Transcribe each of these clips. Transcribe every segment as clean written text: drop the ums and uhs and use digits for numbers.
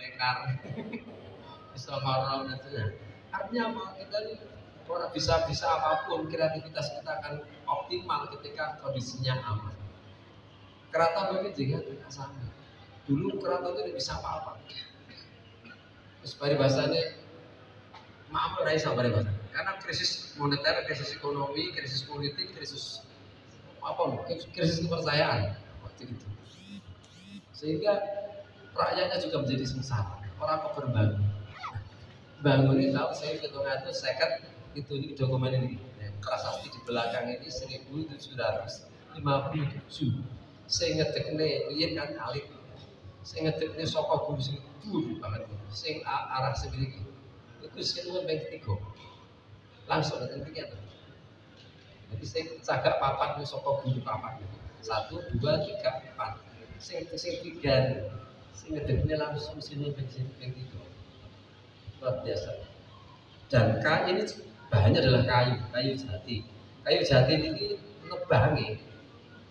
tekar, bisa marah nantinya. Artinya apa? Kita ini orang bisa apapun, kreativitas kita akan optimal ketika kondisinya aman. Keraton ini juga tidak sama. Dulu keraton itu tidak bisa apa-apa. Terus bahasanya maaf rai sama bahasa. Karena krisis moneter, krisis ekonomi, krisis politik, krisis kepercayaan waktu itu. Sehingga rakyatnya juga menjadi sengsara. Orang kok berbangun. Bangun ini tahu saya hitungan itu seket itu di dokumen ini. Prasasti di belakang ini 1757. Saya ngetekne riyen kan alit. Saya ngetekne saka gunung sing dhuwur banget. Sing arah segriki. Iku sing luwih ping 3. Langsung ngeten iki to. Jadi sing cagak papat wis saka gunung papat. 1 2 3 4. Sing 3 sing ngedekne langsung sini ping 3. Luar biasa. Dan kayu ini bahannya adalah kayu jati. Kayu jati ini nebangi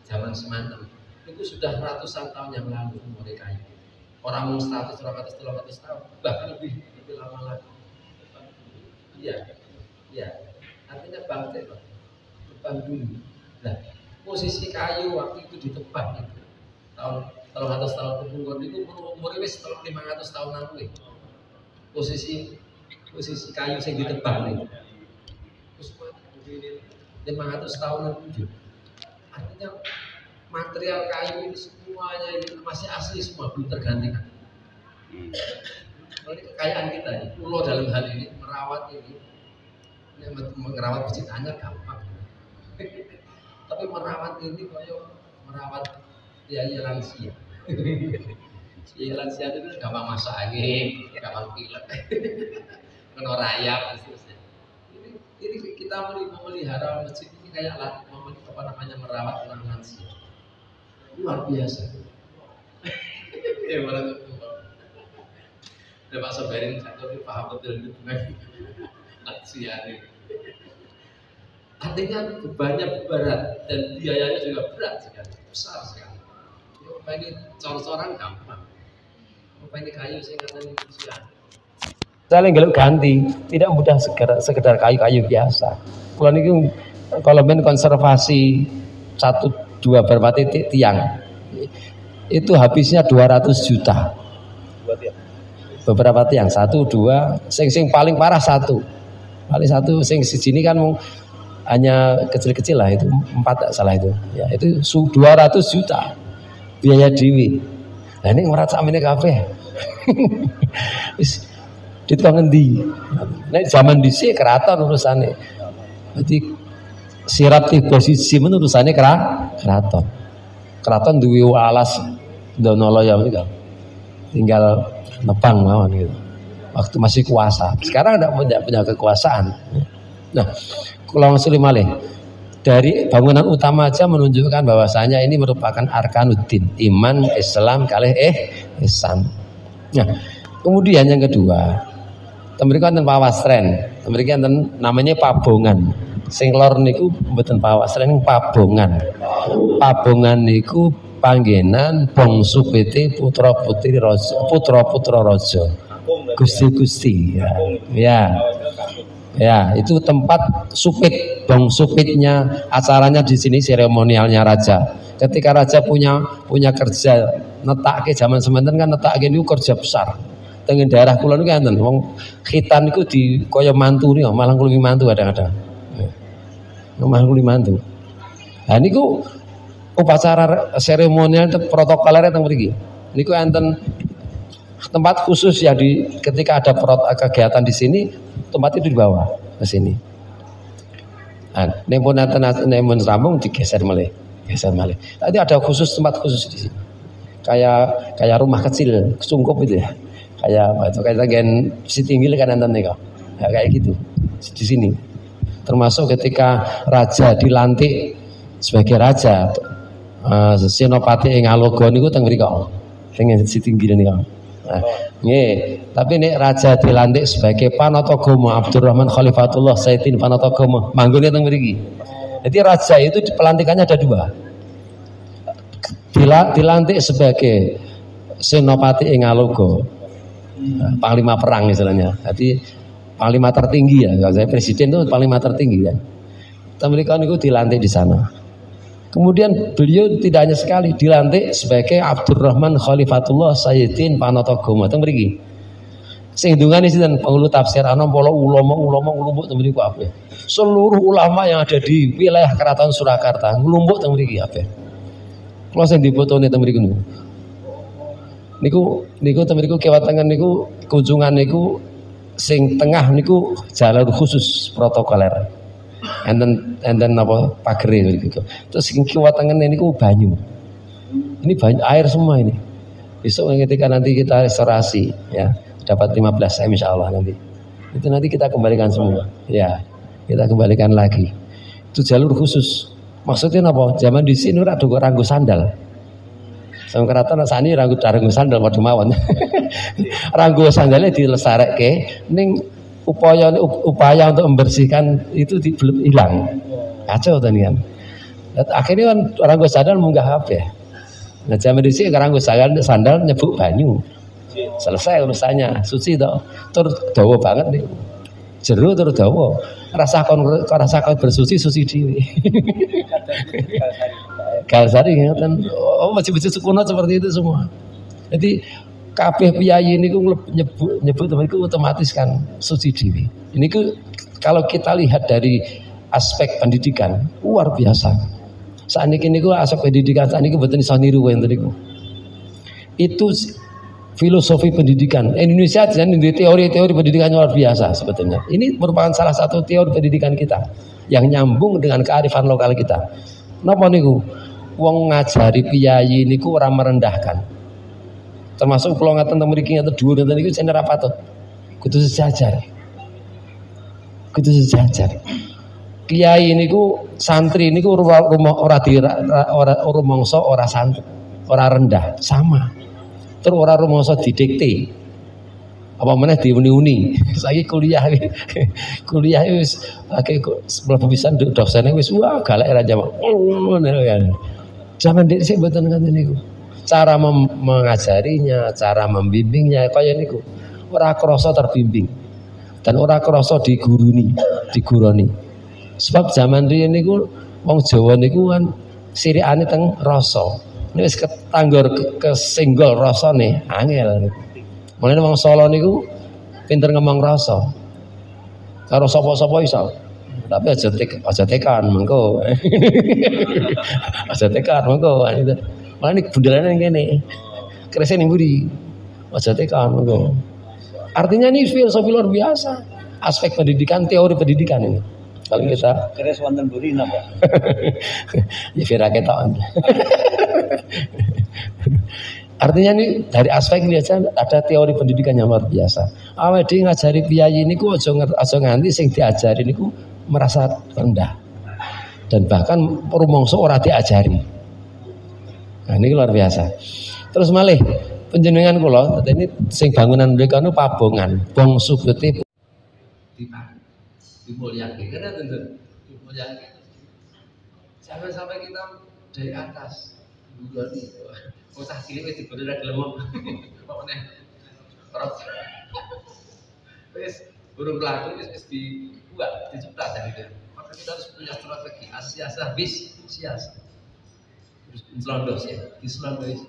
zaman semanten. Itu sudah ratusan tahun yang lalu umur kayu. Orang 100, 200, 300 tahun, bahkan lebih lama lagi. Iya. Artinya bangkit, Pak. Tebang dulu. Nah, posisi kayu waktu itu ditebang itu. Tahun 300 tahun kepungkur itu umurnya wis 500 tahun lalu. Posisi kayu yang ditebang itu. Terus 500 tahun lalu. Artinya material kayu ini semuanya ini masih asli semua, belum tergantikan. Ini kekayaan kita ini, pulau dalam hal ini merawat ini merawat masjid anyar gampang. Tapi merawat ini kayak merawat biaya lansia. Biaya lansia itu gampang masak angin, gampang pilek, kena rayap, seterusnya. Ini kita memelihara masjid ini kayak merawat orang lansia. Luar biasa. Ya mana tuh? Ada Pak Soberin satu itu paham betul itu lansia ini. Artinya bebannya berat dan biayanya juga berat sekali, besar sekali. Apa ini cor-coran gampang. Apa ini kayu saya katakan lansia. Saling geluk ganti, tidak mudah sekedar kayu-kayu biasa. Kalau main konservasi 1-2 berapa titik tiang itu habisnya 200 juta beberapa tiang 1-2 sing paling parah satu sing sini kan hanya kecil-kecil lah itu 4 tak salah itu ya itu 200 juta biaya dewi. Nah ini ngerat samene kabeh wis ditukang ngendi nek zaman dhisik keraton urusane berarti sirap tiga siji urusannya keraton duwe alas Ndonolo itu tinggal nepang mawon gitu waktu masih kuasa. Sekarang tidak punya kekuasaan. Nah, kalau ngasih malih dari bangunan utama aja menunjukkan bahwasanya ini merupakan arkanuddin, iman, Islam kalih ihsan. Nah, kemudian yang kedua, temriki wonten pawastren, temriki wonten namanya Pabongan. Sing lor niku mboten pawastren Pabongan. Pabongan niku panggenan bangsa pete putra-putri raja, putra-putra raja. Gusti-gusti ya, itu tempat supit, bang supitnya acaranya di sini seremonialnya raja. Ketika raja punya kerja netake zaman semanten kan netake niku kerja besar. Teng daerah kula niku enten wong khitan niku di kaya mantu niku, malah kula mantu kadang-kadang. Malah kula mantu. Nah niku upacara seremonial protokoler teng mriki. Niku enten tempat khusus ya ketika ada kegiatan di sini tempat itu dibawa ke sini. Nah, nempun rambung digeser malih. Tadi ada tempat khusus di sini. Kayak rumah kecil, sungkup itu ya. Kayak bagian Sitinggil kan enten niku. Ya, kayak gitu. Di sini. Termasuk ketika raja dilantik sebagai raja Senopati ing Aloga niku teng mriku. Teng Sitinggil niku. Nah, tapi nek raja dilantik sebagai Panatagomo Abdurrahman Khalifatullah Sayyidin Panatagomo manggone teng mriki. Jadi raja itu pelantikannya ada 2. Dilantik sebagai Senopati ing Aloga Panglima perang istilahnya. Jadi panglima tertinggi ya. Kalau saya presiden itu panglima tertinggi kan. Mereka itu dilantik di sana. Kemudian beliau tidak hanya sekali dilantik sebagai Abdurrahman Khalifatullah Sayyidin Panatagama. Itu mriki. Sing ndungane sinten penghulu tafsir ana polo ulama nglumpuk teng mriku kabeh. Seluruh ulama yang ada di wilayah Keraton Surakarta nglumpuk teng mriki kabeh. Kula sing dipotone teng mriku niku. Niku teng mriku kewatengan niku kunjungan niku sing tengah niku jalur khusus protokoler. Enten apa pagere niku. Terus sing kewatengan niku banyu. Ini banyu air semua ini. Besok ketika nanti kita restorasi ya, dapat 15 insyaallah nanti. Itu nanti kita kembalikan semua. Ya, kita kembalikan lagi. Itu jalur khusus. Maksudnya apa? Zaman di sini ora ada ranggo sandal. Sama keraton sani ranggo sandal padha mawon. Ranggo sandalnya dilestarekke ning upaya untuk membersihkan itu belum hilang. Kacau tadi kan. Akhirnya kan ranggo sandal munggah kabeh. Nah zaman di sini ranggo sandal nyebuk banyu. Selesai urusannya, suci toh. Tur dawa banget nih. Jero tur dawa. Rasakan bersuci suci dhewe. Galsari ingatan, masjid-masjid kuno seperti itu semua. Jadi kabeh piyayi niku nyebut itu otomatis kan suci dhewe. Ini kalau kita lihat dari aspek pendidikan luar biasa. Saat ini niku aspek pendidikan saat ini mboten iso niru enten niku. Itu filosofi pendidikan Indonesia dan teori-teori pendidikan luar biasa sebetulnya. Ini merupakan salah satu teori pendidikan kita yang nyambung dengan kearifan lokal kita. Napa niku? Wong ngajari piyayi niku ora merendahkan. Termasuk kula ngaten teng mriki ngaten dhuwur ngaten niku jeneng apa to? Kudu sejajar. Kudu sejajar. Kiai niku santri niku ora rumangsa ora santri, ora rendah, sama. Terus ora rumangsa didikte. Apa meneh diuni-uni. Saiki kuliah wis akeh mlebu pisan dosene wis wah galak ra jamak. Zaman dhisik mboten ngoten niku. Cara mengajarinya, cara membimbingnya kaya niku. Ora krasa terbimbing dan ora krasa diguruni. Sebab zaman riyen niku wong Jawa niku kan sirikane teng rasa. Nek wis ketanggor kesenggol rasane angel. Mulane wong Solo niku pinter ngomong rasa. Karo sapa-sapa iso. Tapi aja tekan mengko. Aja tekan mengko. Mulane bundelane ngene. Krese ning mburi. Aja tekan mengko. Artinya ini filosofi luar biasa. Aspek pendidikan, teori pendidikan ini. Kalau kita keres wonten mburi napa? Ya kira ketok. Artinya ini dari aspek ini aja ada teori pendidikan yang luar biasa. Awake dhewe ngajari piyayi niku aja nganti sing diajari niku merasa rendah. Dan bahkan rumangsa ora diajari. Nah, ini luar biasa. Terus malih panjenengan kula ini sing bangunan mereka niku pabongan, bong subete dimulyake. Karena tentu dimulyake. Jangan sampai kita dari atas dudoni. Usah cilik wis diberi ra gelem apa meneh. Wis burung pelaku wis dibuat, dicipta dari dia. Maka kita harus punya strategi asiasa bis siasa. Terus selondos ya, diselondos.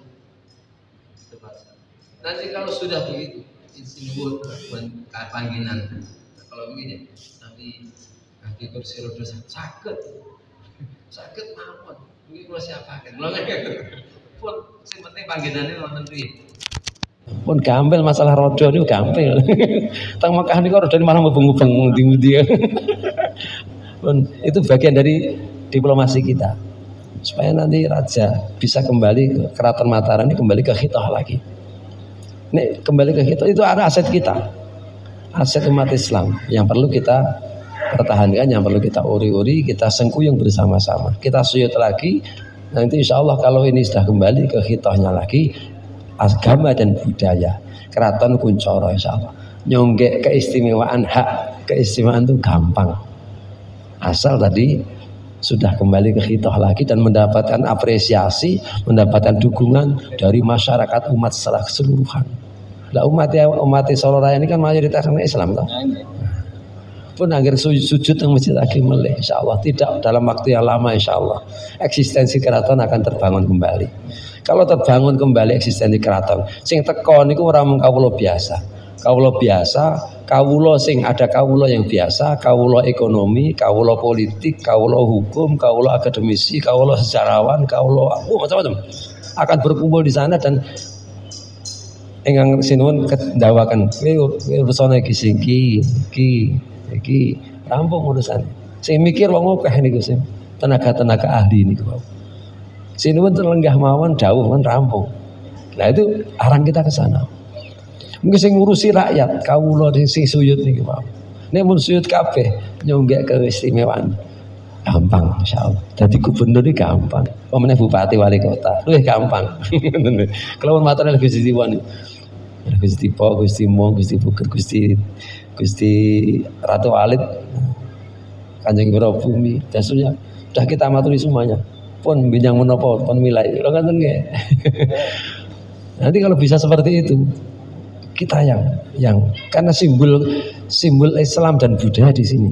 Nanti kalau sudah begitu, insinuwun panggilan. Kalau begini, nanti kursi roda sakit mawon. Mungkin kalau siapa kan, pun sing penting panggenane wonten piye. Pun gampil masalah roda niku gampil. Teng Mekah niku rodane malah mubeng-mubeng ndi-ndi. Pun itu bagian dari diplomasi kita. Supaya nanti raja bisa kembali ke Keraton Mataram ini kembali ke khitah lagi. Nek kembali ke khitah itu ada aset kita. Aset umat Islam yang perlu kita pertahankan, yang perlu kita uri-uri, kita sengkuyung bersama-sama. Kita suyut lagi. Nanti insya Allah kalau ini sudah kembali ke khitahnya lagi, agama dan budaya Keraton Kuncoro insya Allah nyonggek keistimewaan hak keistimewaan itu gampang asal tadi sudah kembali ke khitah lagi dan mendapatkan apresiasi, mendapatkan dukungan dari masyarakat umat secara keseluruhan. Lah umat Solo Raya ini kan mayoritas Islam toh. Pun akhir sujud yang masjid lagi meleh, insyaallah tidak dalam waktu yang lama, insyaallah eksistensi keraton akan terbangun kembali. Kalau terbangun kembali eksistensi keraton, sing teko niku ora mung kawula biasa. Kawula biasa, kawula sing ada kawula yang biasa, kawula ekonomi, kawula politik, kawula hukum, kawula akademisi, kawula sejarawan, kawula macam-macam akan berkumpul di sana dan ingkang sinuwun kendawaken urusane iki rampung urusan. Sing mikir wong akeh niku sing tenaga-tenaga ahli niku. Sinuwun terlenggah mawon dawuh kan rampung. Nah itu arang kita ke sana. Mungkin sing ngurusi rakyat kawula sing suyut niku wae. Nek mun suyut kabeh nyonggek keistimewaan. Gampang insyaallah. Dadi gubernur iki gampang. Pemene bupati wali kota, luwih gampang. Kalau matur Gusti Tiwon. Gusti Po, Gusti Mong, Gusti Buker, Gusti Ratu Walid, Kanjeng Biro Bumi, dan seterusnya. Sudah kita maturi semuanya. Pun binyang menapa, pun milai. Lo kan nggih. Nanti kalau bisa seperti itu, kita yang karena simbol Islam dan budaya di sini.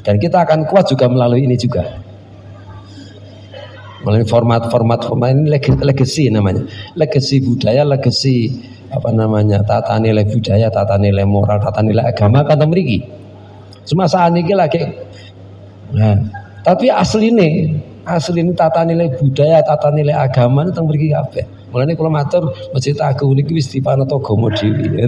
Dan kita akan kuat juga melalui ini juga. Melalui format ini legacy namanya. Legacy budaya, legacy tata nilai budaya, tata nilai moral, tata nilai agama kan mriki. Cuma saat ini lagi. Nah, tapi asli ini tata nilai budaya, tata nilai agama itu teng mriki kabeh. Mulane kula matur Masjid Agung niki wis dipanatagama dhewe.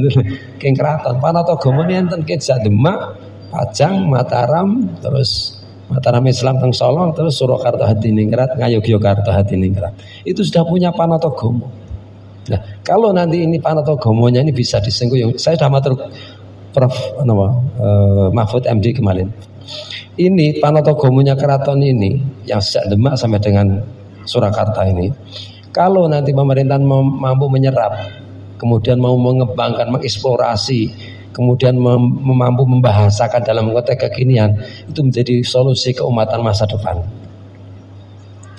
Keng kraton panatagama enten Kejak Demak, Pajang, Mataram, terus Mataram Islam teng Solo, terus Surakarta Hadiningrat, Ngayogyakarta Hadiningrat. Itu sudah punya panatagama. Nah, kalau nanti ini panatagamonya ini bisa disengkuh, saya sudah matur Prof. Mahfud MD kemarin. Ini panatagamonya keraton ini yang sejak Demak sampai dengan Surakarta ini, kalau nanti pemerintahan mampu menyerap, kemudian mau mengembangkan, mengeksplorasi, kemudian mampu membahasakan dalam konteks kekinian, itu menjadi solusi keumatan masa depan.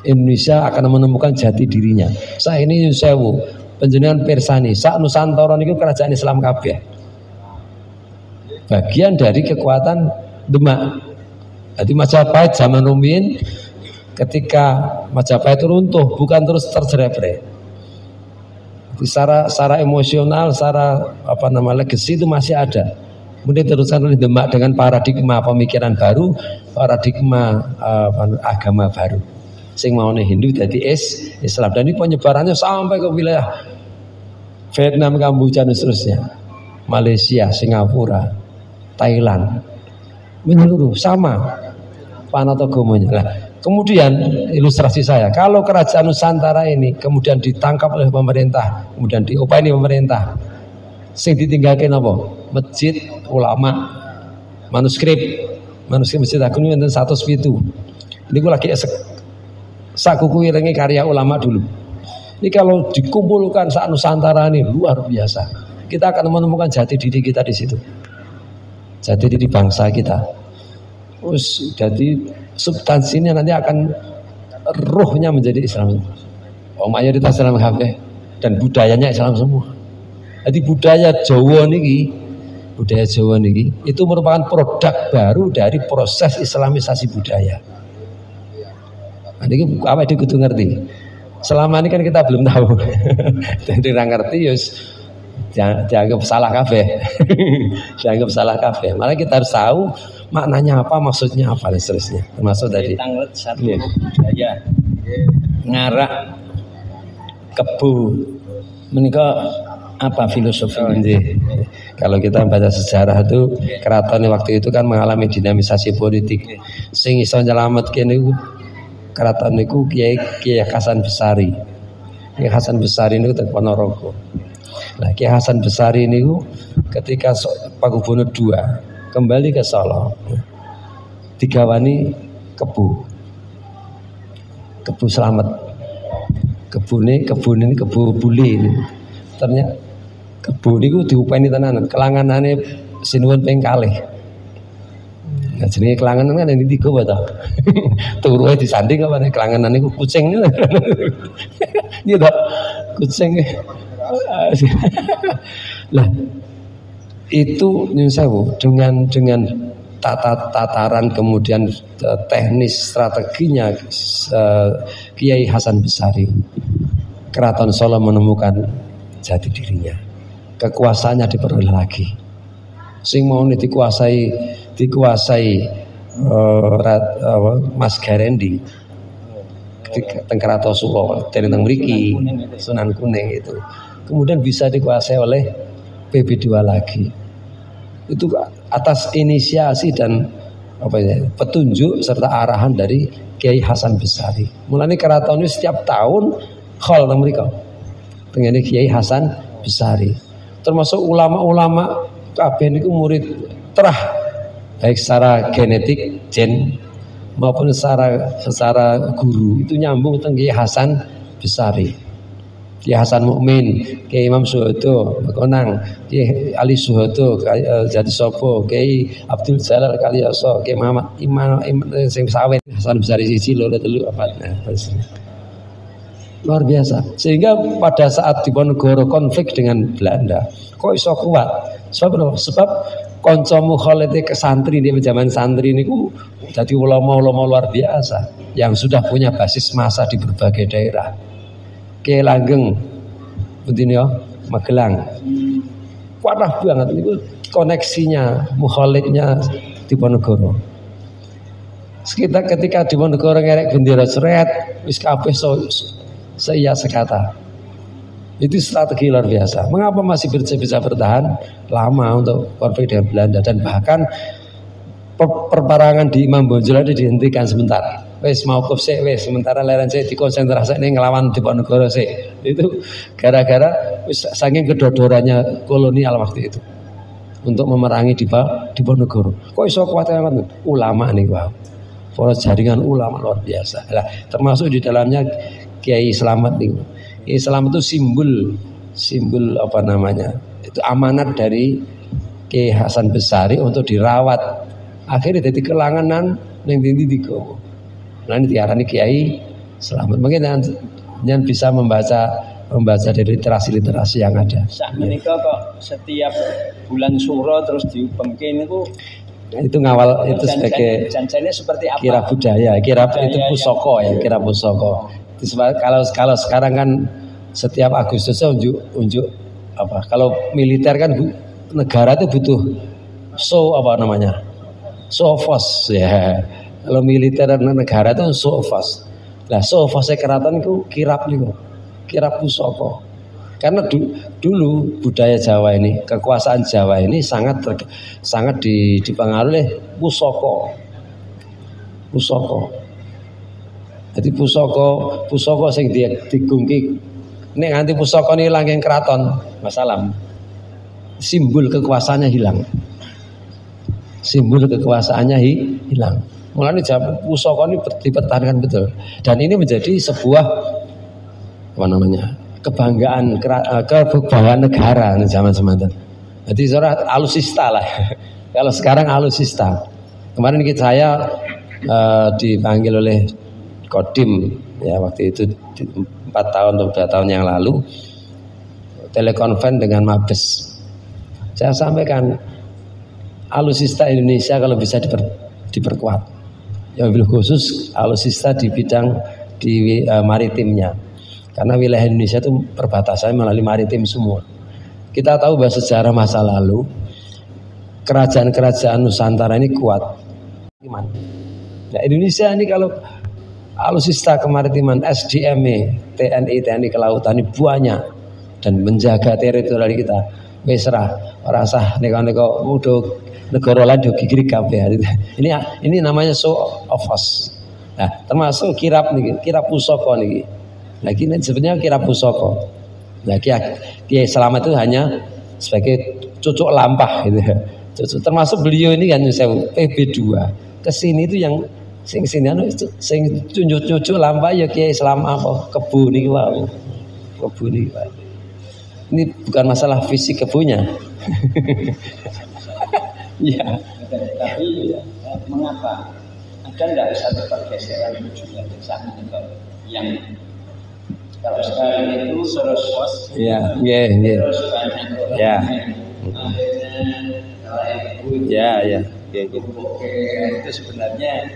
Indonesia akan menemukan jati dirinya. Saya ini sewu panjenengan pirsani sak Nusantara niku kerajaan Islam kabeh. Bagian dari kekuatan Demak. Jadi Majapahit zaman rumiyin ketika Majapahit runtuh bukan terus terjerepret. Secara emosional, secara legacy itu masih ada. Kemudian teruskan oleh Demak dengan paradigma pemikiran baru, paradigma agama baru. Sing maune Hindu jadi Islam, dan ini penyebarannya sampai ke wilayah Vietnam, Kamboja dan seterusnya, Malaysia, Singapura, Thailand, menyeluruh sama panatagamonya. Nah, kemudian ilustrasi saya, kalau kerajaan Nusantara ini kemudian ditangkap oleh pemerintah, kemudian diopeni pemerintah, sing ditinggalkan apa? Masjid, ulama, manuskrip Masjid Agung ini enten 107. Ini gue lagi sakuku iringi karya ulama dulu. Ini kalau dikumpulkan saat Nusantara ini luar biasa. Kita akan menemukan jati diri kita di situ. Jati diri bangsa kita. Terus jadi substansinya nanti akan ruhnya menjadi Islam. Oh, mayoritas Islam kabeh dan budayanya Islam semua. Jadi budaya Jawa niki itu merupakan produk baru dari proses Islamisasi budaya. Ini apa itu kudu ngerti. Selama ini kan kita belum tahu. Jadi nggak ngerti dianggap salah kabeh. Dianggap salah kabeh. Malah kita harus tahu maknanya apa, maksudnya apa dan seterusnya. Termasuk dari tanglet satu budaya ngarak kebu menika apa filosofinya? Kalau kita baca sejarah itu keraton waktu itu kan mengalami dinamisasi politik. Sing iso nyelametke niku keraton niku Kiai Hasan Besari. Kiai Hasan Besari niku teng Ponorogo. Nah, Kiai Hasan Besari niku ketika Pakubono II kembali ke Solo, digawani kebu selamat. Kebun ini kebu buli ini. Ternyata kebu niku diupeni tenanan. Kelanganane sinuwun ping kalih. Nah, jenenge kelanganan kan ini 3 wae ta. Turuhe disanding apa nek kelanganan niku kucing. Iya ta. Kucing. Lah itu nyun sewu dengan tataran kemudian teknis strateginya Kiai Hasan Besari, Keraton Solo menemukan jati dirinya, kekuasaannya diperoleh lagi. Sing mau dikuasai Mas Garendi teng Keraton Solo teng mriki Sunan Kuning itu kemudian bisa dikuasai oleh PB2 lagi. Itu atas inisiasi dan petunjuk serta arahan dari Kiai Hasan Besari. Mulane keraton ini setiap tahun khol teng mriko. Tengene Kiai Hasan Besari. Termasuk ulama-ulama kabeh niku murid terah baik secara genetik gen maupun secara guru itu nyambung teng Kiai Hasan Besari. Kiai Hasan Mukmin, Kiai Imam Soeharto, Konang, Kiai Ali Soeharto, Jati Sopo, Kiai Abdul Jalal Kaliyoso, Kiai Muhammad Iman sing sawet, Hasan Besari siji loro telu papat. Luar biasa. Sehingga pada saat Diponegoro konflik dengan Belanda, kok iso kuat? Sebab kanca mukhalete ke santri di zaman santri niku dadi ulama-ulama luar biasa yang sudah punya basis massa di berbagai daerah. Kiai Langgeng, pundi ya, Magelang. Kuatah banget niku koneksinya, mukhalifnya Diponegoro. Sekitar ketika Diponegoro ngerek bendera seret, wis kabeh seia sekata. Itu strategi luar biasa. Mengapa masih bisa bertahan lama untuk konflik dengan Belanda dan bahkan perperangan di Imam Bonjol itu dihentikan sebentar. Wes mau sik wes sementara leren sik dikonsentrasi ning nglawan Diponegoro sik. Itu gara-gara wis saking kedodorannya kolonial waktu itu untuk memerangi Diponegoro. Kok iso kuat banget ulama niku wae. Para jaringan ulama luar biasa. Lah termasuk di dalamnya Kiai Slamet niku. Kiai Slamet itu simbol apa namanya? Itu amanat dari Kiai Hasan Besari untuk dirawat. Akhirnya jadi kelanganan ning ndi digowo. Nah ini diarani Kiai Slamet. Mungkin yang bisa membaca dari literasi yang ada. Sak menika kok setiap bulan Suro terus diupengke niku itu ngawal itu sebagai janjane seperti apa? Kira budaya, itu pusoko ya, kira pusoko. Kalau sekarang kan setiap Agustusnya unjuk apa? Kalau militer kan negara itu butuh apa namanya? Sofos ya. Kalau militer dan negara itu sofos. Lah sofosnya keraton itu kirap niku. Kirap pusoko. Karena dulu budaya Jawa ini, kekuasaan Jawa ini sangat dipengaruhi oleh pusoko. Jadi pusoko sing digungki nek nganti pusoko ini langgeng keraton, masalah. Simbol kekuasaannya hilang. Simbol kekuasaannya hilang. Mulanya pusoko ini dipertahankan betul. Dan ini menjadi sebuah apa namanya? kebanggaan negara zaman semanten. Jadi seorang alusista lah. Kalau sekarang alusista. Kemarin saya dipanggil oleh Kodim ya waktu itu 4 tahun atau 2 tahun yang lalu telekonferensi dengan Mabes. Saya sampaikan alusista Indonesia kalau bisa diperkuat. Ya mobil khusus alusista di bidang maritimnya. Karena wilayah Indonesia itu perbatasan melalui maritim semua. Kita tahu bahwa sejarah masa lalu kerajaan-kerajaan Nusantara ini kuat. Nah, Indonesia ini kalau alusista kemaritiman, SDM, TNI kelautan ini banyak dan menjaga teritorial kita. Wis ora sah nek-nek mudo negara lain yo gigri kabeh. Ini namanya show of us. Nah, termasuk kirap niki, kirap pusaka niki. Lagi sebenarnya kirap pusaka. Lagi Kiai Slamet itu hanya sebagai cucuk lampah gitu. Cucuk, termasuk beliau ini kan saya PB2. Kesini itu yang sing cucuk lampah ya Kiai Slamet apa kebu niki wae. Kebu niki wae. Ini bukan masalah fisik kebunya. Ya. Tapi mengapa ada enggak satu pergeseran juga saat itu yang Kalau sekarang itu terus Ya, nggih. terus banyak Ya. Ya, ya. itu sebenarnya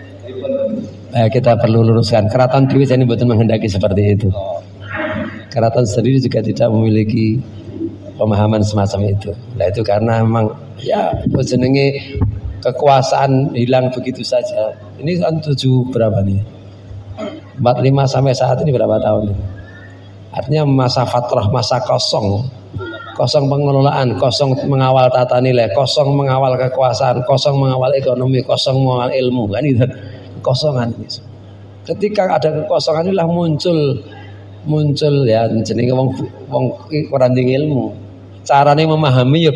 Kita perlu luruskan. Keraton Dewi ini betul menghendaki seperti itu. Keraton sendiri juga tidak memiliki pemahaman semacam itu. Nah itu karena memang ya jenenge kekuasaan hilang begitu saja. Ini kan 7 berapa nih? 45 sampai saat ini berapa tahun? Artinya masa fatrah, masa kosong. Kosong pengelolaan, kosong mengawal tata nilai, kosong mengawal kekuasaan, kosong mengawal ekonomi, kosong mengawal ilmu, kan itu kekosongan ini. Ketika ada kekosongan inilah muncul ya jenenge wong ora ndek ilmu. Carane memahami ya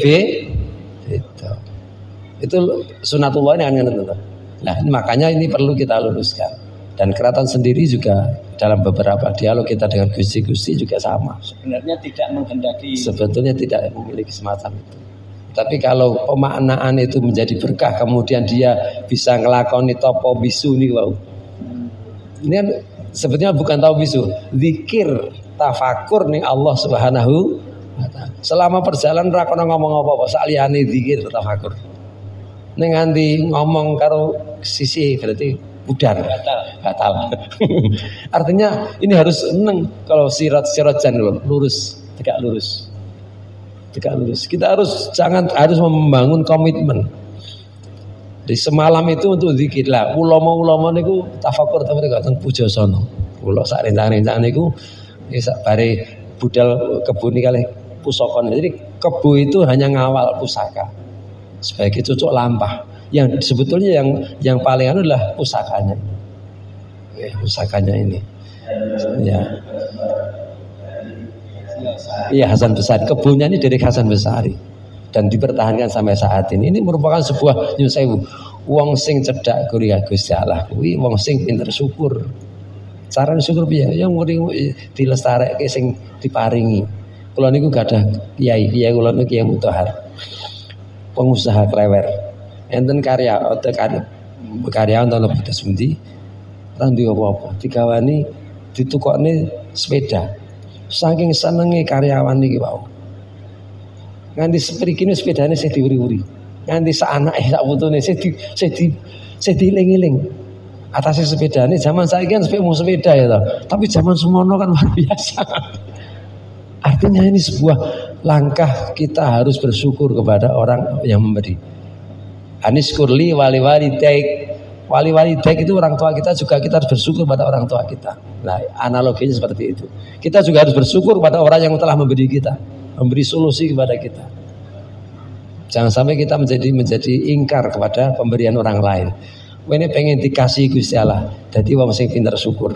itu sunatullah ini kan ngono. Nah, makanya ini perlu kita luruskan. Dan keraton sendiri juga dalam beberapa dialog kita dengan gusti-gusti juga sama. Sebenarnya tidak menghendaki. Sebetulnya tidak memiliki semacam itu. Tapi kalau pemaknaan itu menjadi berkah, kemudian dia bisa ngelakoni topo bisu nih, wow. Ini kan sebetulnya bukan topo bisu, zikir, tafakur nih Allah Subhanahu wa Ta'ala. Selama perjalanan ra kono ngomong apa-apa, saliyane zikir tafakur. Ning nganti ngomong karo sisi berarti budar, batal. Artinya ini harus seneng kalau sirat-sirat lurus, tegak lurus. Kita harus harus membangun komitmen. Di semalam itu untuk zikir lah. Ulama-ulama niku tafakur tapi teng Pujasana. Kula sak rencang-rencang niku bare budal kebun kali pusaka. Jadi kebu itu hanya ngawal pusaka sebagai cucuk lampah. Yang sebetulnya yang paling adalah pusakanya. Pusakanya ini. Ya. Iya, Hasan Besari. Kebunnya ini dari Hasan Besari dan dipertahankan sampai saat ini. Ini merupakan sebuah nyun sewu. Wong sing cedhak kuliah Gusti Allah kuwi wong sing pinter syukur. Carane syukur piye? Ya nguri dilestarekke sing diparingi. Kula niku gadah kiai kula niku Kiai Mutahar. Pengusaha klewer. Enten karyawan enten lebih sepundi randi apa-apa digawani ditukokne sepeda. Saking senenge karyawan niki wau. Nganti sepriki sepedane sing diuri-uri. Nganti sak anake sak putune sing dieling-eling. Atase sepedane zaman saiki kan sepeda ya toh. Tapi zaman semono kan luar biasa. Artinya ini sebuah langkah kita harus bersyukur kepada orang yang memberi. Anis kurli wali taik itu orang tua kita juga kita harus bersyukur pada orang tua kita. Nah analoginya seperti itu. Kita juga harus bersyukur pada orang yang telah memberi kita, memberi solusi kepada kita. Jangan sampai kita menjadi ingkar kepada pemberian orang lain. Ini pengen dikasih Gusti Allah. Jadi wong sing pintar syukur.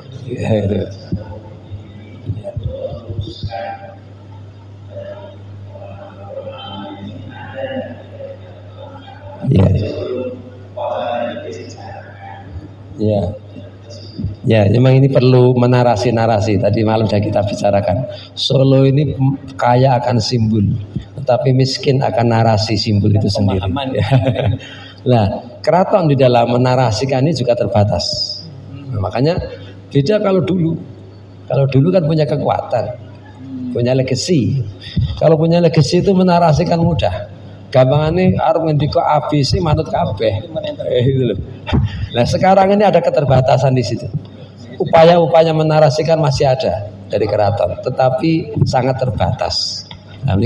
Ya, memang ini perlu menarasi-narasi. Tadi malam sudah kita bicarakan. Solo ini kaya akan simbol, tetapi miskin akan narasi simbol itu sendiri. Nah, keraton di dalam menarasikan ini juga terbatas. Nah, makanya beda kalau dulu. Kalau dulu kan punya kekuatan, punya legacy. Kalau punya legacy itu menarasikan mudah. Gampangannya arep ngendika ABC manut kabeh. Gitu loh. Nah, sekarang ini ada keterbatasan di situ. Upaya-upaya menarasikan masih ada dari keraton, tetapi sangat terbatas. Nah,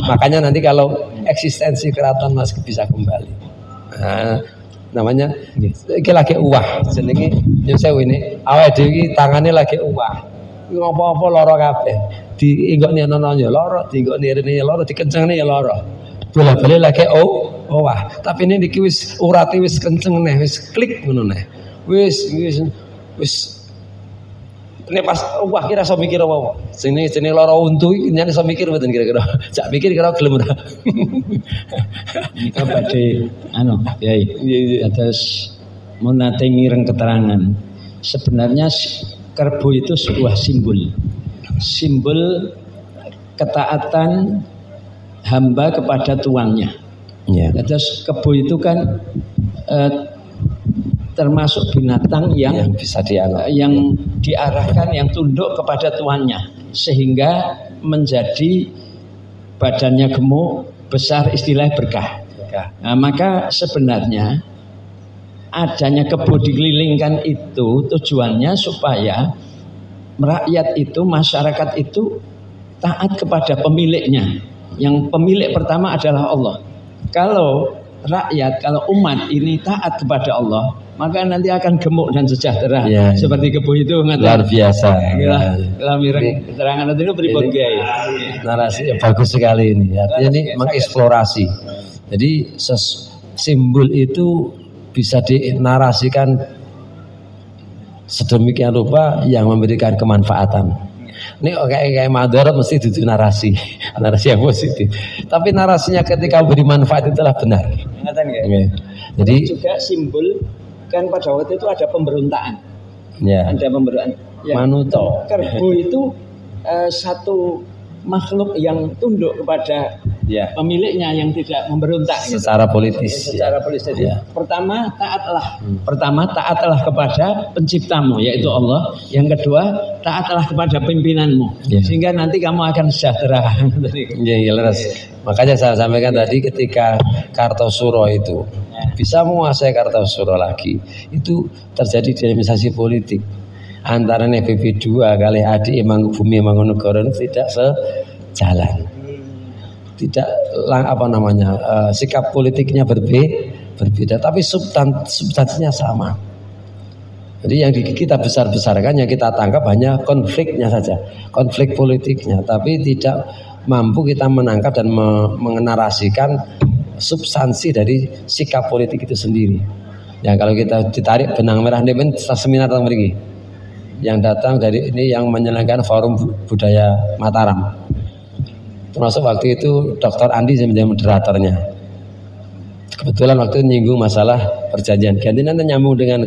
makanya nanti kalau eksistensi keraton masih bisa kembali. Nah, namanya iki lagi uwah jenenge nyun sewu ini awake dhewe iki tangane lagi uwah. Ngopo-opo lara kabeh. Diinggokne ana ya lara, diinggokne rene ya lara, dikencengne ya lara. Bola-bali lagi wah, tapi ini niki wis urate wis kenceng neh, wis klik ngono neh. Wis nek pas wah kira iso mikir apa. Jenenge lara untu iki nyane iso mikir mboten kira-kira. Jak mikir kira gelem ora. Nika badhe Yai. Terus menate mireng keterangan. Sebenarnya kerbo itu sebuah simbol ketaatan hamba kepada tuannya. Ya. Terus kebo itu kan termasuk binatang yang bisa yang diarahkan, yang tunduk kepada tuannya. sehingga menjadi badannya gemuk, besar, istilah berkah. Nah, maka sebenarnya adanya kebo dikelilingkan itu tujuannya supaya rakyat itu, masyarakat itu taat kepada pemiliknya. Yang pemilik pertama adalah Allah. Kalau rakyat, kalau umat ini taat kepada Allah, maka nanti akan gemuk dan sejahtera. Ya, seperti kebo itu luar biasa. Keterangan itu berikut Kiai. Narasi bagus sekali ini. Artinya ini mengeksplorasi. Jadi simbol itu bisa dinarasikan sedemikian rupa yang memberikan kemanfaatan. Ini kayak madarat mesti itu narasi yang positif. Tapi narasinya ketika memberi manfaat itulah benar. Jadi juga simbol kan pada waktu itu ada pemberontakan. Ya. Ada pemberontakan. Ya, Manuto. Kerbo itu satu makhluk yang tunduk kepada pemiliknya yang tidak memberontak secara politis. Secara politis. Ya. Pertama taatlah kepada penciptamu yaitu Allah. Yang kedua taatlah kepada pimpinanmu. Sehingga nanti kamu akan sejahtera. Jelas. Makanya saya sampaikan tadi ketika Kartosuro itu bisa menguasai Kartosuro lagi, itu terjadi dinamisasi politik antara PP2 kali adik Mangubumi Mangkunegoro tidak sejalan, tidak sikap politiknya berbeda, tapi substansinya sama. Jadi yang kita besar-besarkan, yang kita tangkap hanya konfliknya saja, konflik politiknya, tapi tidak mampu kita menangkap dan mengenarasikan substansi dari sikap politik itu sendiri. Ya kalau kita ditarik benang merah ini seminar tentang begini, yang datang dari ini yang menyelenggarakan Forum Budaya Mataram. Termasuk waktu itu Dr. Andi menjadi moderatornya. Kebetulan waktu itu nyinggung masalah perjanjian. Ganti nanti nyambung dengan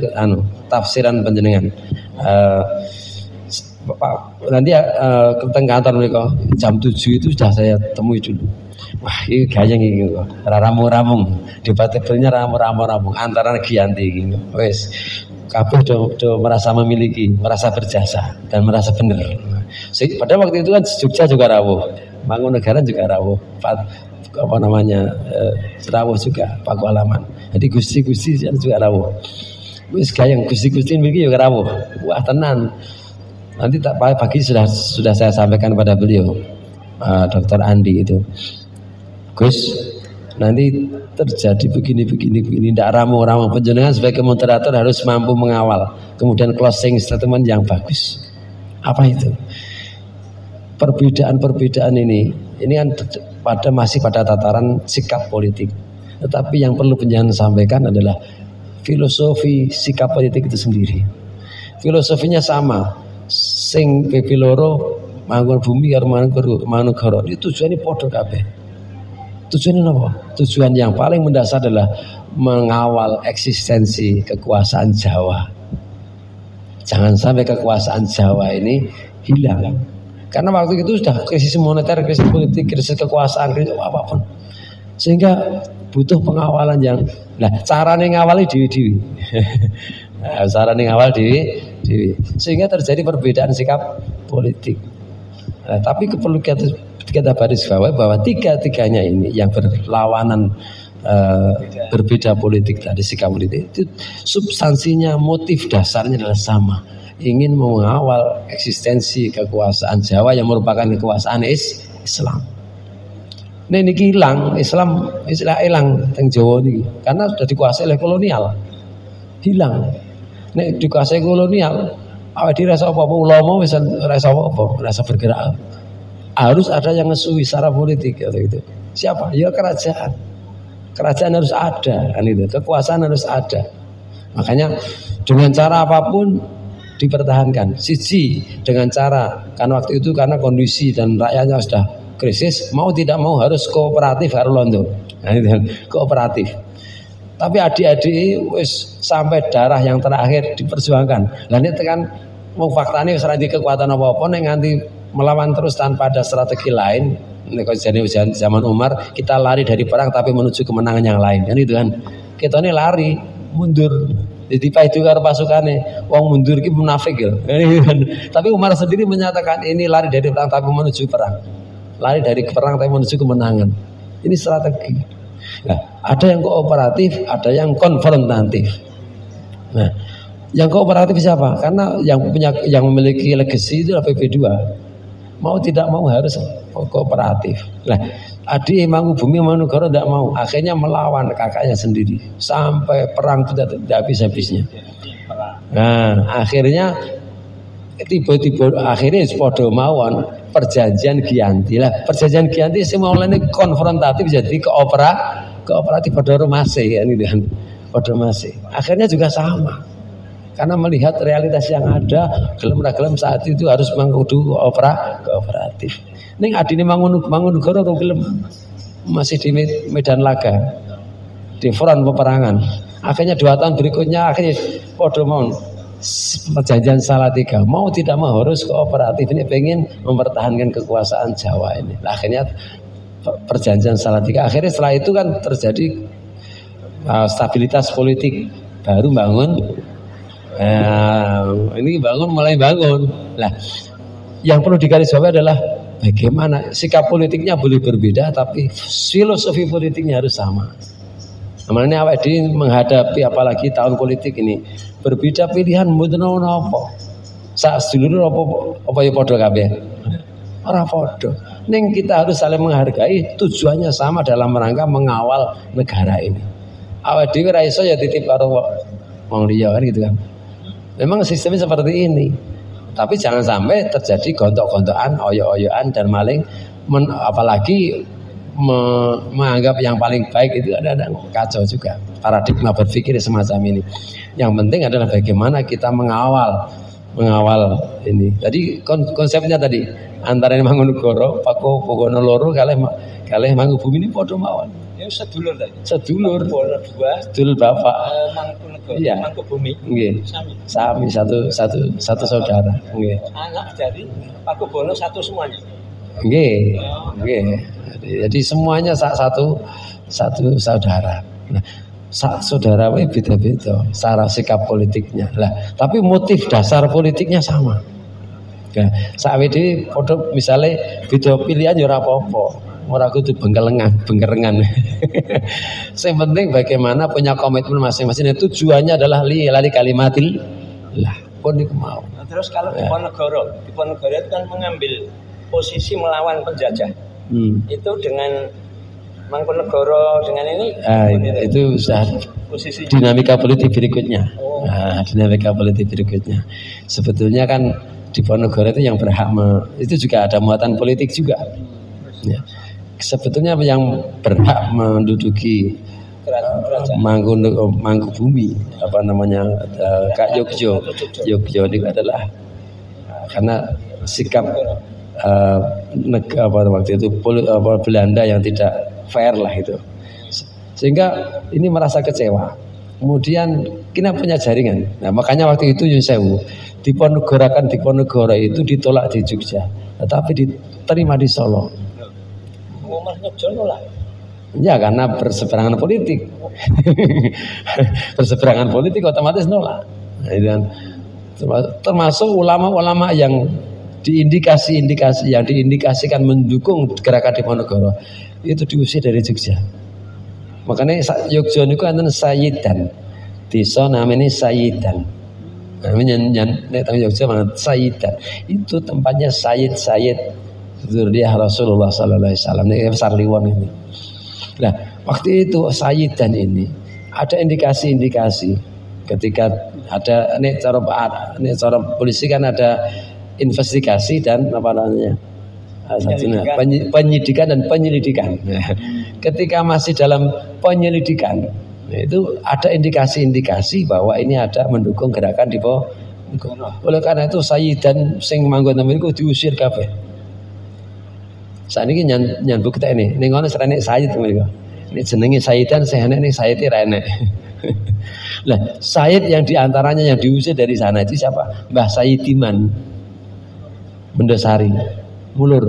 tafsiran panjenengan. Nanti ke kantor mereka jam 7 itu sudah saya temui dulu. Wah, ini gayeng iki kok. Ramu-ramung. Debatable-nya ramu-ramung antara Giyanti iki. Wes kabeh do merasa memiliki, merasa berjasa dan merasa benar. Pada waktu itu kan Jogja juga rawuh, Mangkunegaran juga rawuh, rawuh juga Paku Alaman. Jadi gusti-gusti juga rawuh. Wis gayeng gusti-gusti mriki juga rawuh. Wah tenan. Nanti pagi sudah saya sampaikan pada beliau, Dr. Andi itu. Gus, nanti terjadi begini, tidak ramu-ramu. Panjenengan sebagai moderator harus mampu mengawal, kemudian closing statement yang bagus. Apa itu? Perbedaan ini kan masih pada tataran sikap politik. Tetapi yang perlu panjenengan sampaikan adalah filosofi sikap politik itu sendiri. Filosofinya sama. Sing PP loro Mangkunebumi karo Mangkunegara ini tujuannya podo kabeh. Tujuannya apa? Tujuan yang paling mendasar adalah mengawal eksistensi kekuasaan Jawa. Jangan sampai kekuasaan Jawa ini hilang. Karena waktu itu sudah krisis moneter, krisis politik, krisis kekuasaan, krisis apapun. Sehingga butuh pengawalan yang carane ngawali dewi-dewi. Carane ngawal dewi. Sehingga terjadi perbedaan sikap politik. Tapi perlu kita baris bawahi bahwa tiga-tiganya ini yang berlawanan berbeda politik tadi, sikap politik itu substansinya, motif dasarnya adalah sama, ingin mengawal eksistensi kekuasaan Jawa yang merupakan kekuasaan Islam. Nah ini hilang, Islam hilang teng Jawa ini karena sudah dikuasai oleh kolonial, hilang. Nek dikuasai kolonial, awake dhewe rasa apa-apa, ulama wis rasa apa-apa, rasa bergerak. Harus ada yang ngesui secara politik gitu. Siapa? Ya kerajaan. Kerajaan harus ada, kan itu. Kekuasaan harus ada. Makanya dengan cara apapun dipertahankan. Siji dengan cara, karena waktu itu karena kondisi dan rakyatnya sudah krisis, mau tidak mau harus kooperatif karo londo. Nah, itu kooperatif. Tapi adik-adik wis sampai darah yang terakhir diperjuangkan. Lah nek tekan mau faktane wis ora di kekuatan apa-apa nek nganti melawan terus tanpa ada strategi lain. Nek zaman Umar kita lari dari perang tapi menuju kemenangan yang lain. Kan itu kan. Kita ini lari mundur Jadi itu karo pasukane, wong mundur ki munafik ya. Tapi Umar sendiri menyatakan ini lari dari perang tapi menuju perang. Lari dari perang tapi menuju kemenangan. Ini strategi. Nah, ada yang kooperatif, ada yang konfrontatif. Nah, yang kooperatif siapa? Karena yang memiliki legacy itu PP2. Mau tidak mau harus kooperatif. Nah, Adi Mangubumi Mangkunegoro tidak mau, akhirnya melawan kakaknya sendiri sampai perang tidak habis-habisnya. Nah, akhirnya tiba-tiba akhirnya podo mawon perjanjian Giyanti lah. Perjanjian Giyanti semua ini konfrontatif jadi kooperatif pada masih kan gitu kan. Pada masih. Akhirnya juga sama. Karena melihat realitas yang ada, gelem saat itu harus mengkudu kooperatif. Ning adine Mangkunegoro atau gelem masih di medan laga, di front peperangan. Akhirnya 2 tahun berikutnya akhirnya podo mau perjanjian Salatiga, mau tidak mau harus kooperatif, ini pengen mempertahankan kekuasaan Jawa ini. Nah, akhirnya perjanjian Salatiga, akhirnya setelah itu kan terjadi stabilitas politik, baru bangun ini mulai bangun. Nah, yang perlu digarisbawahi adalah bagaimana sikap politiknya boleh berbeda tapi filosofi politiknya harus sama. Namanya awak dhewe menghadapi apalagi tahun politik ini berbeda pilihan mboten napa. Sak sedulur apa ya padha kabeh. Ora padha. Ning kita harus saling menghargai, tujuannya sama dalam rangka mengawal negara ini. Awak dhewe ra iso ya titip karo wong liya kan gitu kan. Memang sistemnya seperti ini. Tapi jangan sampai terjadi gontok-gontokan, oyo-oyoan dan maling apalagi menganggap yang paling baik itu ada kacau juga. Paradigma berpikir semacam ini. Yang penting adalah bagaimana kita mengawal ini. Jadi konsepnya tadi antara Mangkunegoro, Pakubono loro kalih Mangubumi ini padha mawon. Ya sedulur tadi. Sedulur. Sedulur bapak. Mangkunegoro, iya. Mangubumi. Nggih. Sami satu saudara. Nggih. Anak dari Pakubono satu semuanya. Nggih. Nggih. Jadi semuanya satu saudara. Nah, saudara wae beda-beda cara sikap politiknya. Lah, tapi motif dasar politiknya sama. Nah, sakwede padha misale beda pilihan ya ora apa-apa. Ora kudu bengkerengan. Yang penting bagaimana punya komitmen masing-masing. Tujuannya adalah lali kalimatil lah. Pun iku mau. Terus kalau Diponegoro itu kan mengambil posisi melawan penjajah. Itu dengan Mangkunegoro dengan ini itu sudah posisi dinamika politik berikutnya. Dinamika politik berikutnya. Sebetulnya kan Diponegoro itu yang berhak itu juga ada muatan politik juga. Ya. Sebetulnya yang berhak menduduki Mangkubumi apa namanya Kak Yogyo itu adalah karena sikap waktu itu Belanda yang tidak fair lah itu, sehingga ini merasa kecewa. Kemudian kita punya jaringan. Nah, makanya waktu itu Yun Sewu Diponegoro itu ditolak di Jogja, tetapi diterima di Solo. Ya karena berseberangan politik. Berseberangan politik otomatis nolak. Dan termasuk ulama-ulama yang diindikasikan mendukung gerakan Diponegoro itu diusir dari Jogja. Makanya Jogja niku enten Sayidan. Desa namanya Sayidan. Namanya nek teng Jogja banget Sayidan. Itu tempatnya Sayyid Dzurriyyah Rasulullah sallallahu alaihi wasallam ini Sarliwon ini. Nah, waktu itu Sayidan ini ada indikasi-indikasi ketika ada nek cara polisi kan ada investigasi dan apa namanya? Penyidikan dan penyelidikan. Ketika masih dalam penyelidikan, itu ada indikasi-indikasi bahwa ini ada mendukung gerakan Diponegoro. Oleh karena itu Sayidan sing manggon niku diusir kabeh. Saat ini nyan bukti ini ngono serene Sayyid mereka. Ini jenenge Sayidan, sehene ini Sayyid rene. Lah, Sayyid yang diantaranya yang diusir dari sana itu siapa? Mbah Sayyidiman Mendosari Mulur.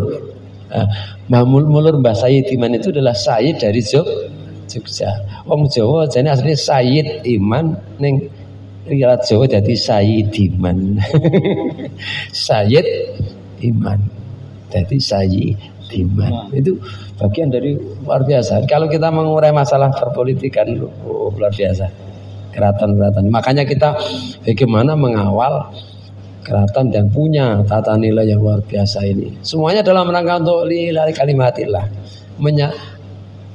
Mulur Mbah Sayyidiman itu adalah Sayyid dari Jogja. Wong Jawa jane asline Sayyid Iman ning Riwayat Jawa dadi Sayyid Iman. Sayyid Iman. Dadi Sayyid Iman. Itu bagian dari luar biasa. Kalau kita mengurai masalah perpolitikan, luar biasa. Keraton-keraton. Makanya kita bagaimana mengawal keraton yang punya tata nilai yang luar biasa ini. Semuanya dalam rangka untuk lillahi kalimatillah.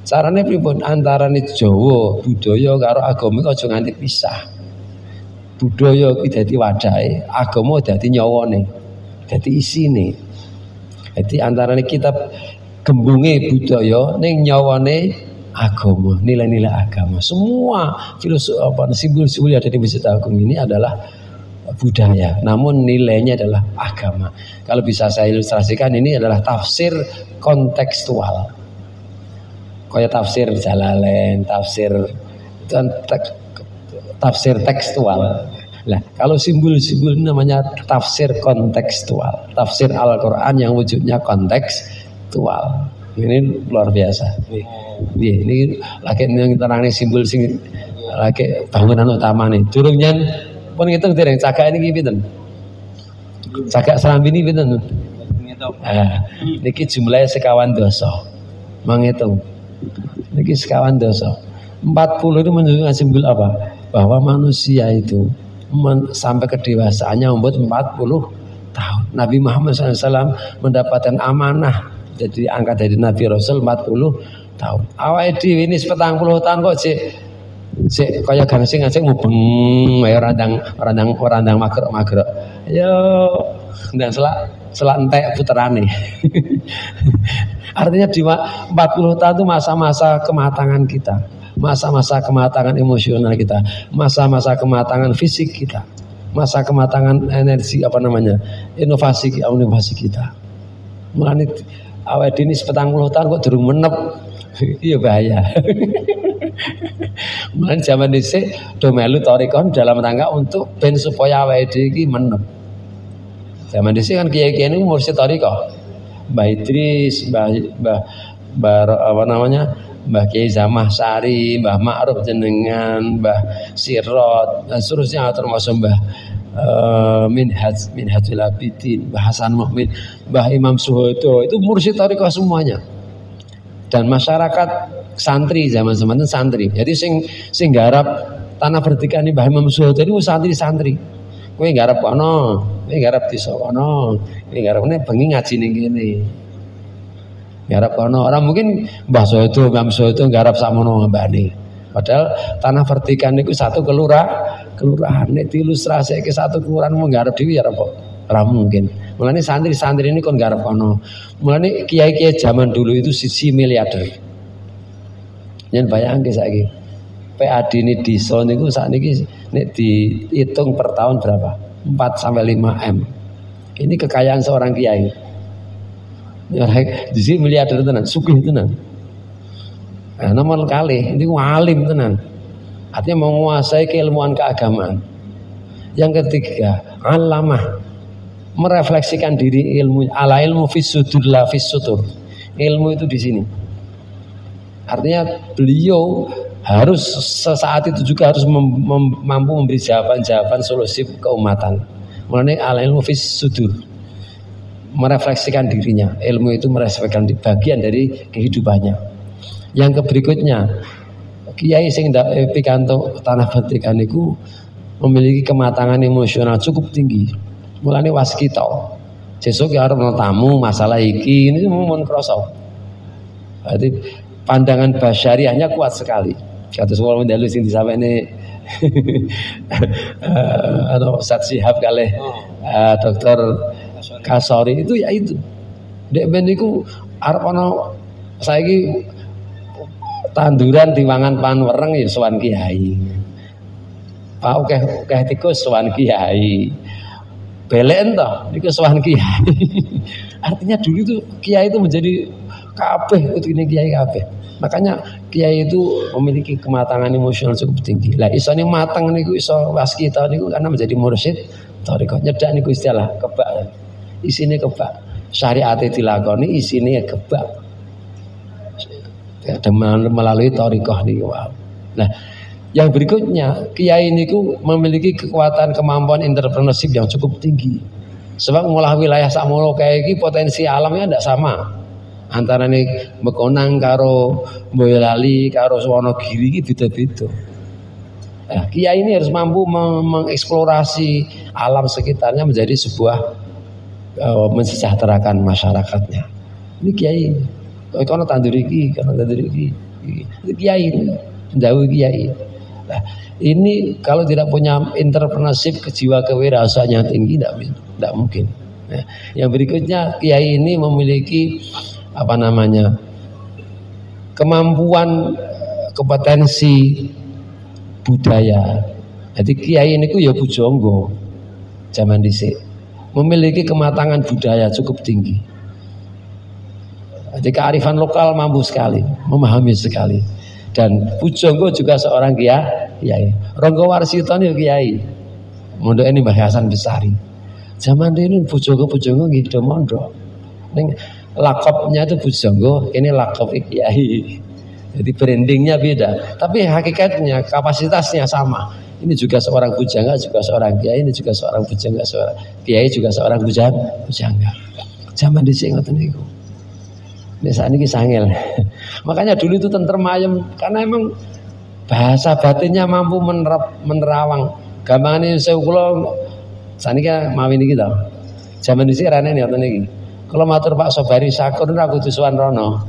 Carane pripun antarane Jawa, budaya karo agama aja nganti pisah. Budaya iki dadi wadahe, agama dadi nyawane, dadi isine. Jadi antarane kitab gembunge budaya ning nyawane agama, nilai-nilai agama. Semua filosofi simbol-simbol yang ada di Masjid Agung ini adalah budaya, namun nilainya adalah agama. Kalau bisa saya ilustrasikan, ini adalah tafsir kontekstual. Kayak tafsir Jalalain, tafsir tekstual. Nah, kalau simbol-simbol ini namanya tafsir kontekstual. Tafsir Al-Qur'an yang wujudnya kontekstual. Ini luar biasa. Ini lagi yang terangnya simbol sing lagi bangunan utama nih. Durungnya pun ngitung dereng cagak ini pinten? Cagak serambi ini pinten? Niki jumlahnya sekawan dosa. Menghitung. Niki sekawan dosa. 40 itu menunjukkan simbol apa? Bahwa manusia itu sampai kedewasaannya umur 40 tahun. Nabi Muhammad SAW mendapatkan amanah jadi angkat dari Nabi Rasul 40 tahun. Awake dhewe ini 40 tahun kok cek kaya gangsing aja mubeng ya randang magrok. Yo ndang selak entek puterane. Artinya di 40 tahun itu masa-masa kematangan kita. Masa-masa kematangan emosional kita, masa-masa kematangan fisik kita, masa kematangan energi inovasi kita. Mulane awake dhewe 40 tahun kok durung menep, iya bahaya. Mulane zaman dhisik do melu thariqah dalam rangka untuk ben supaya awake dhewe iki menep. Zaman dhisik kan kiai-kiai niku mursyid thariqah. Mbah Idris, Mbah Kiai Zamah Sari, Mbah Ma'ruf jenengan, Mbah Sirot, dan seterusnya termasuk Mbah Minhajul Abidin, Mbah Hasan Mu'min, Mbah Imam Suhodo, itu mursyid thariqah semuanya. Dan masyarakat santri zaman semanten santri. Jadi sing garap tanah bertikan Mbah Imam Suhodo itu santri-santri. Kowe garap kono, kowe garap desa kono, kowe garapne bengi ngaji ning kene. Garap kono, orang mungkin Mbah Soedo, Mbah Soedo garap sakmono mbane. Padahal tanah vertikan itu satu kelurahan. Nek diilustrasike satu kelurahan mau garap dhewe ya ora mungkin. Mulane santri-santri ini kon garap kono. Mulane kiai-kiai zaman dulu itu siji miliarder. Yen bayangke saiki. PAD ini desa niku sakniki nek dihitung per tahun berapa? 4 sampai 5 M. Ini kekayaan seorang kiai. Ya, di sini miliarder tenan, sugih tenan. Nah, nomor kali ini alim tenan. Artinya menguasai keilmuan keagamaan. Yang ketiga, alamah, merefleksikan diri ilmu, ala ilmu fis sudur la fis sutur. Ilmu itu di sini. Artinya beliau harus sesaat itu juga harus mampu memberi jawaban-jawaban solusi keumatan. Mengenai ala ilmu fis sudur. Merefleksikan dirinya, ilmu itu merefleksikan bagian dari kehidupannya. Yang berikutnya, kiai sing pikanto tanah vertikan niku memiliki kematangan emosional cukup tinggi. Mulane waskita. Sesuk ya arep tamu masalah iki ini mun krasa. Berarti pandangan basyariahnya kuat sekali. Kados wong dalu sing disampaikan Ustaz Syihab kalih Dokter Kasori itu ya itu. Dek ben niku arep ana saiki tanduran diwangan panwereng ya sowan kiai. Pak akeh tikus sowan kiai. Belek to niku sowan kiai. Artinya dulu itu kiai itu menjadi kabeh utine kiai kabeh. Makanya kiai itu memiliki kematangan emosional cukup tinggi. Lah isone mateng niku iso waskita niku karena menjadi mursyid thariqah. Nyedak niku istilah kebak. Isine kebak. Syariat dilakoni isine kebak. Melalui thariqah niku. Nah, Yang berikutnya, kiai niku memiliki kekuatan kemampuan entrepreneurship yang cukup tinggi. Sebab ngolah wilayah sakmono kayak iki potensi alamnya tidak sama. Antara nih Mekonang karo Boyolali karo Wonogiri iki beda-beda. Nah, kiai ini harus mampu mengeksplorasi alam sekitarnya menjadi sebuah mensejahterakan masyarakatnya. Ini kiai. Kono tanduri iki, Itu kiai, jauh kiai. Nah, ini kalau tidak punya entrepreneurship, jiwa kewirausahaan yang tinggi tidak mungkin. Nah, yang berikutnya kiai ini memiliki kemampuan kompetensi budaya. Jadi kiai ini ya pujangga zaman dhisik memiliki kematangan budaya cukup tinggi. Jadi kearifan lokal mampu sekali, memahami sekali. Dan pujangga juga seorang kiai. Ronggo Warsito ya kiai. Mondok ini Mbah Hasan Besari. Zaman ini pujangga gitu mondok. Ning lakopnya itu pujangga, ini lakop kiai. Jadi brandingnya beda, tapi hakikatnya kapasitasnya sama. Ini juga seorang pujangga, juga seorang kiai, ini juga seorang pujangga, seorang kiai juga seorang pujangga. Zaman dhisik ngoten niku. Nek sakniki sangel. Makanya dulu itu tentrem ayem karena emang bahasa batinnya mampu menerawang. Gampangane sewu kula sakniki mawi niki to. Zaman dhisik rene ngoten niki. Kula matur Pak Sobari Sakur ora kudu sowan rono.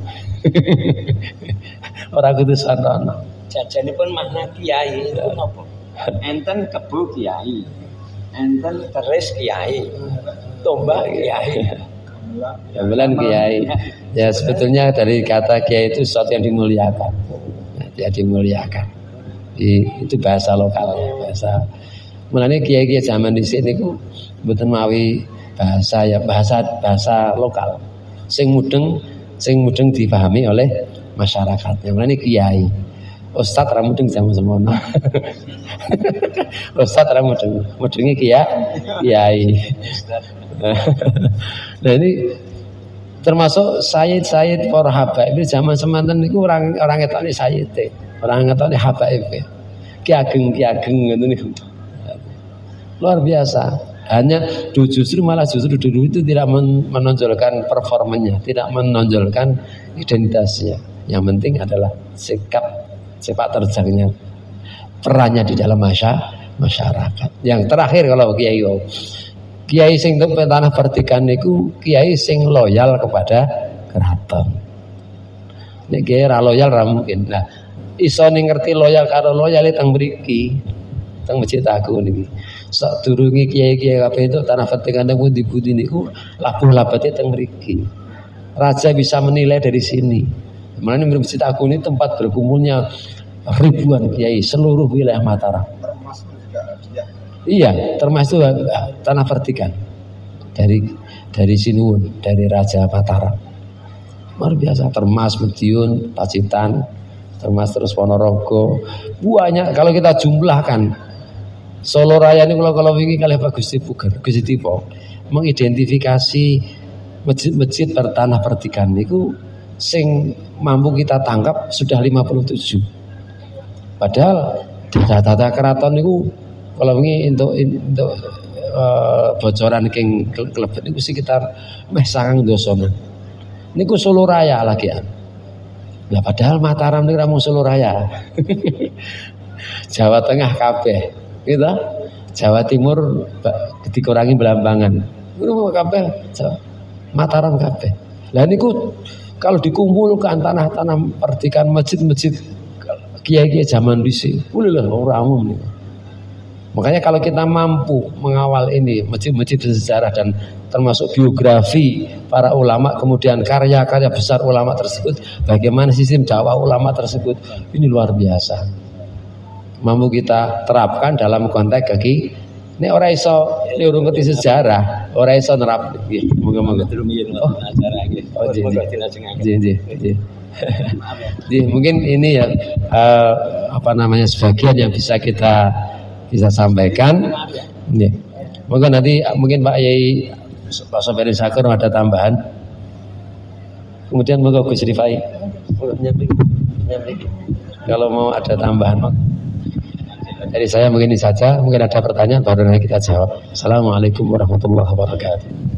Ora kudu sarana. Jajanipun makna kiai itu napa? Enten kebo kiai. Enten keris kiai. Tombak kiai. Gamelan kiai. Ya sebetulnya dari kata kiai itu sesuatu yang dimuliakan. Ya dimuliakan. Itu bahasa lokalnya, bahasa. Mulane kiai-kiai zaman dhisik niku mboten mawi bahasa lokal. Sing mudeng dipahami oleh masyarakatnya. Mulane kiai. Ustaz ra mudeng zaman semono. Ustaz ra mudenge kiai. Nah ini termasuk Sayyid para habaib ini zaman semanten niku orang ngetokne Sayyid, orang ngetokne habaib. Ki ageng ngoten niku. Luar biasa. Hanya justru dulu itu tidak menonjolkan performanya, tidak menonjolkan identitasnya. Yang penting adalah sepak terjangnya, perannya di dalam masyarakat. Yang terakhir kalau kiai sing tuk tanah pertikan niku kiai sing loyal kepada keraton. Nek kiai ra loyal ra mungkin. Nah, iso ngerti loyal karo loyal teng mriki, teng Masjid Agung niki. Sadurunge kiai-kiai kabeh itu tanah pertikan niku pundi-pundi niku labuh-labate teng mriki. Raja bisa menilai dari sini. Mulane Masjid Agung ini tempat berkumpulnya ribuan kiai seluruh wilayah Mataram. Iya, termasuk tanah pertikan dari Sinuwun, dari Raja Mataram. Luar biasa, Termas, Mediun, Pacitan, Termas terus Ponorogo. Banyak kalau kita jumlahkan. Solo Raya ini kalau wingi kali Pak Gusti Tipo mengidentifikasi masjid-masjid bertanah pertikan niku sing mampu kita tangkap sudah 57. Padahal data keraton niku kalau ini untuk bocoran king klebet niku sekitar meh 9 dosonan. Niku Solo Raya lagi ya. Lah padahal Mataram niku ramung Solo Raya. Jawa Tengah kabeh, gitu. Jawa Timur dikurangi Belambangan. Niku kabeh Mataram kabeh. Lah niku kalau dikumpulkan tanah-tanah pertikan masjid-masjid kiai-kiai zaman dhisik, lha ora umum niku. Makanya kalau kita mampu mengawal ini masjid-masjid bersejarah dan termasuk biografi para ulama, kemudian karya-karya besar ulama tersebut, bagaimana sistem dakwah ulama tersebut, ini luar biasa. Mampu kita terapkan dalam konteks kaki. Ini orang iso ini urung ngerti sejarah, orang iso nerap. Moga-moga. Jadi mungkin ini ya sebagian yang bisa kita sampaikan. Ya. Moga nanti mungkin Pak Yai Pak Sobari Sakur ada tambahan. Kemudian moga Gus Rifai kalau mau ada tambahan. Dari saya begini saja, mungkin ada pertanyaan baru nanti kita jawab. Assalamualaikum warahmatullahi wabarakatuh.